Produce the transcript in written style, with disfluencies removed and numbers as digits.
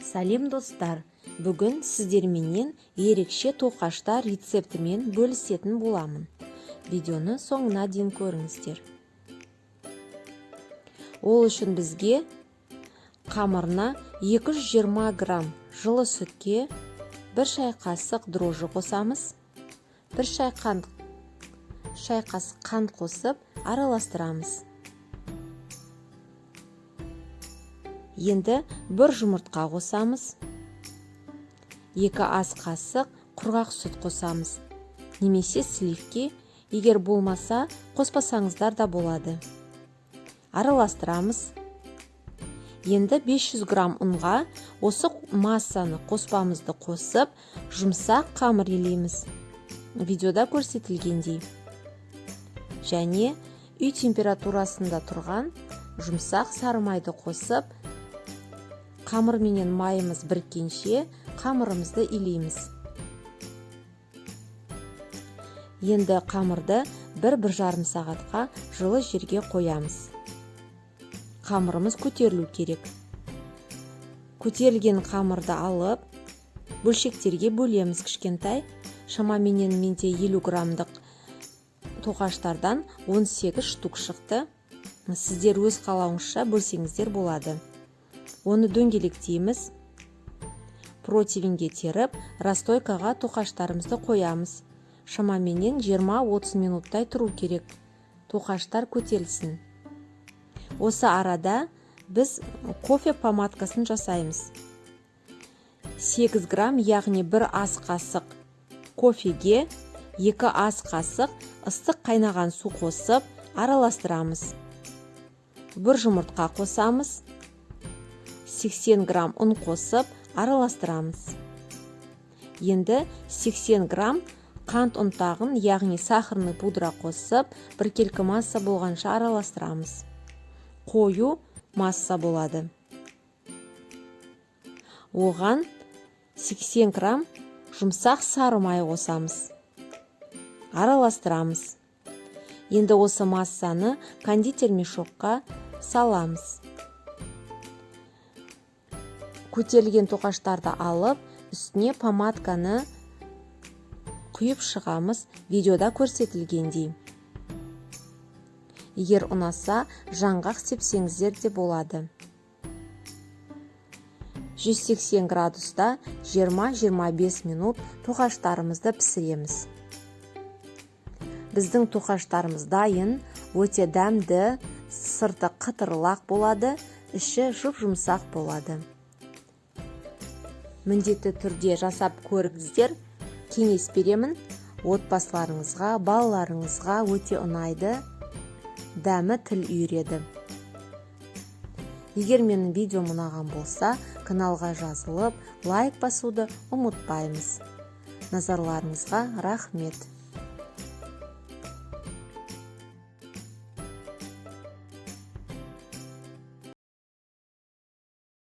Сәлем достар, бүгін сіздерменен ерекше тоқаштар рецептімен бөлісетін боламын. Видеоны соңына дейін көріңіздер. Ол үшін бізге қамырына 220 грамм жылы сүтке 1 шай қасық дрожжи қосамыз. 1 шай қасық қант қосып араластырамыз. Енді 1 жұмыртқа қосамыз. 2 ас қасық құрғақ сүт қосамыз. Немесе сливки, егер болмаса қоспасаңыздар да болады. Араластырамыз. Енді 500 грамм ұнға осы массаны қоспамызды қосып, жұмсақ қамыр елейміз. Видеода көрсетілгендей. Және үй температурасында тұрған жұмсақ сары майды қосып, қамыр менен майымыз біріккенше қамырымызды илейміз. Енді қамырды 1-1,5 сағатқа жылы жерге қоямыз. Қамырымыз көтерілу керек. Көтерілген қамырды алып, бөлшектерге бөлеміз кішкентай. Шамаменен менде 50 граммдық тоқаштардан 18 штук шықты. Сіздер өз қалауыңызша бөлсеңіздер болады. Оны дөңгелектейміз. Противеньге теріп, расстойкаға тоқаштарымызды қоямыз. Шамаменен 20-30 минуттай тұру керек. Тоқаштар көтерілсін. Осы арада біз кофе помадкасын жасаймыз. 8 грамм, яғни 1 ас қасық кофеге 2 ас қасық ыстық қайнаған су қосып араластырамыз. 1 жұмыртқа қосамыз. 80 грамм ұн қосып араластырамыз. Енді 80 грамм қант ұнтағын, яғни сахарный пудра қосып, біркелкі масса болғанша араластырамыз. Қою масса болады. Оған 80 грамм жұмсақ сары май қосамыз. Араластырамыз. Енді осы массаны кондитер мешокқа саламыз. Көтерілген тоқаштарды алып, үстіне помадканы құйып шығамыз, видеода көрсетілгендей. Егер ұнаса, жаңғақ сепсеңіздер де болады. 180 градуста 20-25 минут тоқаштарымызды пісіреміз. Біздің тоқаштарымыз дайын, өте дәмді, сырты қытырлақ болады, іші жұп-жұмсақ болады. Міндетті түрде жасап көріңіздер. Кеңес беремін. Отбасыларыңызға, балаларыңызға өте ұнайды. Дәмі тіл үйреді. Егер менің видеом ұнаған болса, каналға жазылып, лайк басуды ұмытпаймыз. Назарларыңызға рахмет.